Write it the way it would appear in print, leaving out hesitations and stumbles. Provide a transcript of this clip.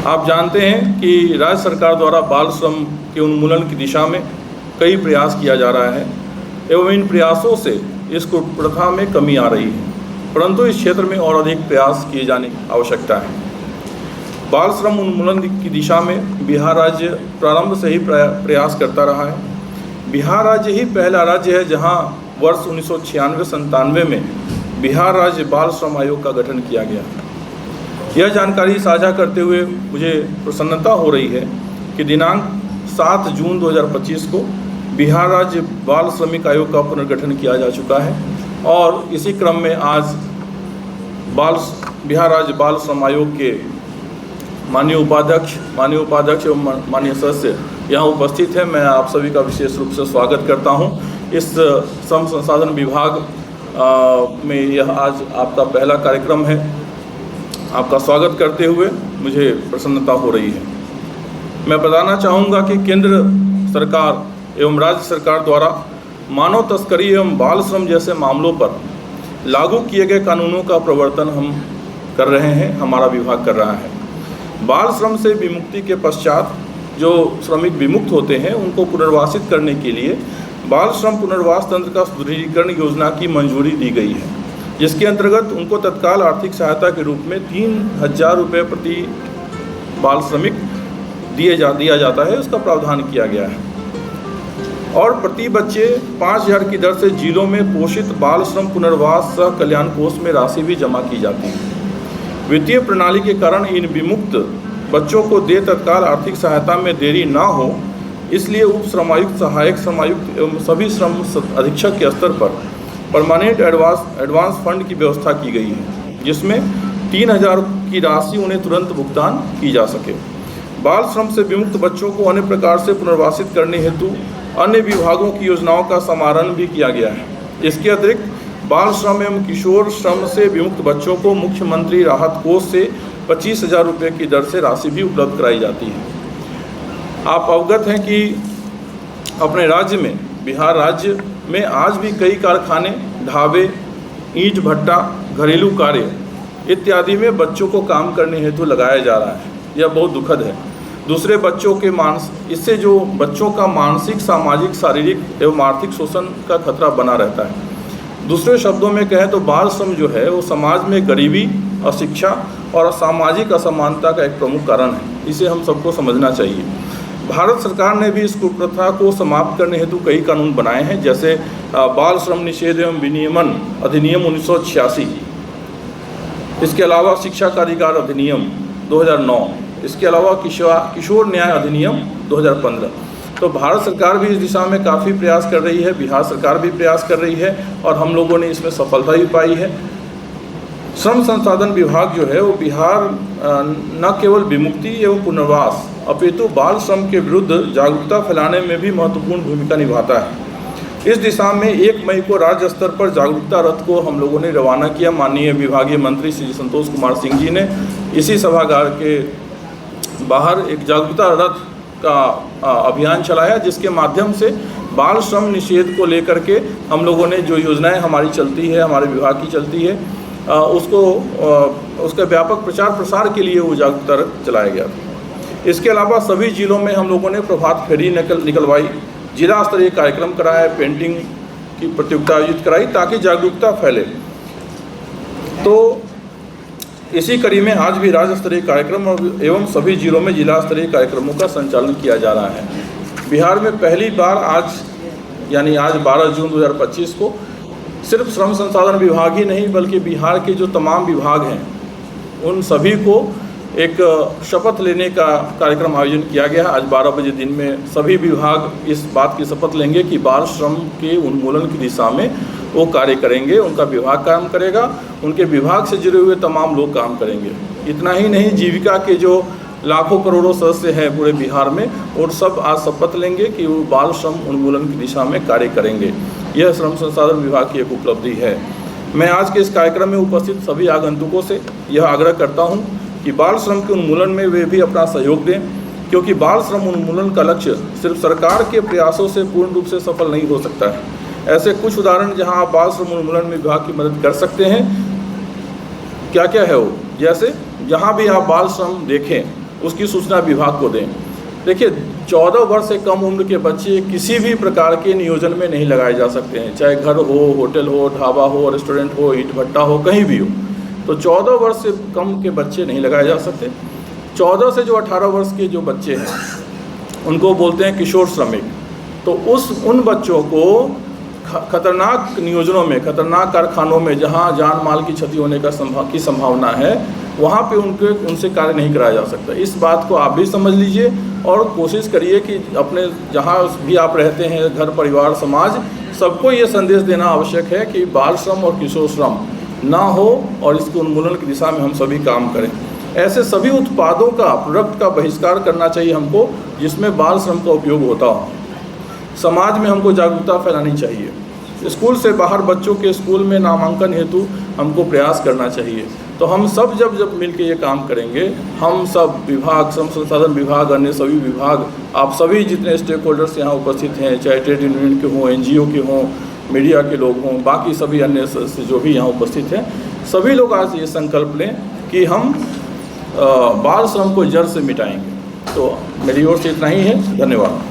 आप जानते हैं कि राज्य सरकार द्वारा बाल श्रम के उन्मूलन की दिशा में कई प्रयास किया जा रहा है एवं इन प्रयासों से इस कुप्रथा में कमी आ रही है, परंतु इस क्षेत्र में और अधिक प्रयास किए जाने की आवश्यकता है। बाल श्रम उन्मूलन की दिशा में बिहार राज्य प्रारंभ से ही प्रयास करता रहा है। बिहार राज्य ही पहला राज्य है जहां वर्ष 1996-97 में बिहार राज्य बाल श्रम आयोग का गठन किया गया। यह जानकारी साझा करते हुए मुझे प्रसन्नता हो रही है कि दिनांक 7 जून 2025 को बिहार राज्य बाल श्रमिक आयोग का पुनर्गठन किया जा चुका है और इसी क्रम में आज बिहार राज्य बाल श्रम आयोग के माननीय उपाध्यक्ष एवं माननीय सदस्य यहाँ उपस्थित है। मैं आप सभी का विशेष रूप से स्वागत करता हूँ। इस श्रम संसाधन विभाग में यह आज आपका पहला कार्यक्रम है। आपका स्वागत करते हुए मुझे प्रसन्नता हो रही है। मैं बताना चाहूँगा कि केंद्र सरकार एवं राज्य सरकार द्वारा मानव तस्करी एवं बाल श्रम जैसे मामलों पर लागू किए गए कानूनों का प्रवर्तन हम कर रहे हैं, हमारा विभाग कर रहा है। बाल श्रम से विमुक्ति के पश्चात जो श्रमिक विमुक्त होते हैं उनको पुनर्वासित करने के लिए बाल श्रम पुनर्वास तंत्र का सुदृढ़ीकरण योजना की मंजूरी दी गई है, जिसके अंतर्गत उनको तत्काल आर्थिक सहायता के रूप में 3,000 रुपये प्रति बाल श्रमिक दिया जाता है। उसका प्रावधान किया गया है और प्रति बच्चे 5,000 की दर से जिलों में पोषित बाल श्रम पुनर्वास सह कल्याण कोष में राशि भी जमा की जाती है। वित्तीय प्रणाली के कारण इन विमुक्त बच्चों को तत्काल आर्थिक सहायता में देरी ना हो, इसलिए उप श्रमायुक्त, सहायक श्रमायुक्त एवं सभी श्रम अधीक्षक के स्तर पर परमानेंट एडवांस फंड की व्यवस्था की गई है, जिसमें 3,000 की राशि उन्हें तुरंत भुगतान की जा सके। बाल श्रम से विमुक्त बच्चों को अन्य प्रकार से पुनर्वासित करने हेतु अन्य विभागों की योजनाओं का समारंभ भी किया गया है। इसके अतिरिक्त बाल श्रम एवं किशोर श्रम से विमुक्त बच्चों को मुख्यमंत्री राहत कोष से 25,000 रुपये की दर से राशि भी उपलब्ध कराई जाती है। आप अवगत हैं कि अपने राज्य में, बिहार राज्य में आज भी कई कारखाने, ढाबे, ईंट भट्टा, घरेलू कार्य इत्यादि में बच्चों को काम करने हेतु लगाया जा रहा है। यह बहुत दुखद है। दूसरे बच्चों के इससे जो बच्चों का मानसिक, सामाजिक, शारीरिक एवं आर्थिक शोषण का खतरा बना रहता है। दूसरे शब्दों में कहें तो बाल श्रम जो है वो समाज में गरीबी, अशिक्षा और सामाजिक असमानता का एक प्रमुख कारण है। इसे हम सबको समझना चाहिए। भारत सरकार ने भी इस कुप्रथा को समाप्त करने हेतु कई कानून बनाए हैं, जैसे बाल श्रम निषेध एवं विनियमन अधिनियम 1986, इसके अलावा शिक्षा का अधिकार अधिनियम 2009, इसके अलावा किशोर न्याय अधिनियम 2015। तो भारत सरकार भी इस दिशा में काफ़ी प्रयास कर रही है, बिहार सरकार भी प्रयास कर रही है और हम लोगों ने इसमें सफलता भी पाई है। श्रम संसाधन विभाग जो है वो बिहार न केवल विमुक्ति एवं पुनर्वास अपितु बाल श्रम के विरुद्ध जागरूकता फैलाने में भी महत्वपूर्ण भूमिका निभाता है। इस दिशा में 1 मई को राज्य स्तर पर जागरूकता रथ को हम लोगों ने रवाना किया। माननीय विभागीय मंत्री श्री संतोष कुमार सिंह जी ने इसी सभागार के बाहर एक जागरूकता रथ का अभियान चलाया, जिसके माध्यम से बाल श्रम निषेध को लेकर के हम लोगों ने जो योजनाएं हमारी चलती है, हमारे विभाग की चलती है, उसका व्यापक प्रचार प्रसार के लिए वो जागरूकता रथ चलाया गया। इसके अलावा सभी जिलों में हम लोगों ने प्रभात फेरी निकलवाई, जिला स्तरीय कार्यक्रम कराए, पेंटिंग की प्रतियोगिता आयोजित कराई ताकि जागरूकता फैले। तो इसी कड़ी में आज भी राज्य स्तरीय कार्यक्रम एवं सभी जिलों में जिला स्तरीय कार्यक्रमों का संचालन किया जा रहा है। बिहार में पहली बार आज 12 जून 2025 को सिर्फ श्रम संसाधन विभाग ही नहीं बल्कि बिहार के जो तमाम विभाग हैं उन सभी को एक शपथ लेने का कार्यक्रम आयोजन किया गया। आज 12 बजे दिन में सभी विभाग इस बात की शपथ लेंगे कि बाल श्रम के उन्मूलन की दिशा में वो कार्य करेंगे। उनका विभाग काम करेगा, उनके विभाग से जुड़े हुए तमाम लोग काम करेंगे। इतना ही नहीं, जीविका के जो लाखों करोड़ों सदस्य हैं पूरे बिहार में, और सब आज शपथ लेंगे कि वो बाल श्रम उन्मूलन की दिशा में कार्य करेंगे। यह श्रम संसाधन विभाग की एक उपलब्धि है। मैं आज के इस कार्यक्रम में उपस्थित सभी आगंतुकों से यह आग्रह करता हूं कि बाल श्रम के उन्मूलन में वे भी अपना सहयोग दें, क्योंकि बाल श्रम उन्मूलन का लक्ष्य सिर्फ सरकार के प्रयासों से पूर्ण रूप से सफल नहीं हो सकता है। ऐसे कुछ उदाहरण जहां आप बाल श्रम उन्मूलन में विभाग की मदद कर सकते हैं, क्या क्या है वो? जैसे जहां भी आप बाल श्रम देखें उसकी सूचना विभाग को दें। देखिए, 14 वर्ष से कम उम्र के बच्चे किसी भी प्रकार के नियोजन में नहीं लगाए जा सकते हैं, चाहे घर हो, होटल हो, ढाबा हो, रेस्टोरेंट हो, ईंट भट्टा हो, कहीं भी हो। तो 14 वर्ष से कम के बच्चे नहीं लगाए जा सकते। 14 से जो 18 वर्ष के जो बच्चे हैं उनको बोलते हैं किशोर श्रमिक। तो उन बच्चों को खतरनाक नियोजनों में, खतरनाक कारखानों में जहां जान माल की क्षति होने की संभावना है, वहां पे उनसे कार्य नहीं कराया जा सकता। इस बात को आप भी समझ लीजिए और कोशिश करिए कि अपने जहां भी आप रहते हैं, घर, परिवार, समाज, सबको ये संदेश देना आवश्यक है कि बाल श्रम और किशोर श्रम ना हो और इसके उन्मूलन की दिशा में हम सभी काम करें। ऐसे सभी उत्पादों का, प्रोडक्ट का बहिष्कार करना चाहिए हमको जिसमें बाल श्रम का उपयोग होता हो। समाज में हमको जागरूकता फैलानी चाहिए। स्कूल से बाहर बच्चों के स्कूल में नामांकन हेतु हमको प्रयास करना चाहिए। तो हम सब जब मिलकर ये काम करेंगे, हम सब विभाग, श्रम संसाधन विभाग, अन्य सभी विभाग, आप सभी जितने स्टेक होल्डर्स यहाँ उपस्थित हैं, चाहे ट्रेड यूनियन के हों, NGO के हों, मीडिया के लोग हों, बाकी सभी अन्य जो भी यहाँ उपस्थित हैं, सभी लोग आज ये संकल्प लें कि हम बाल श्रम को जड़ से मिटाएंगे। तो मेरी ओर से इतना ही है। धन्यवाद।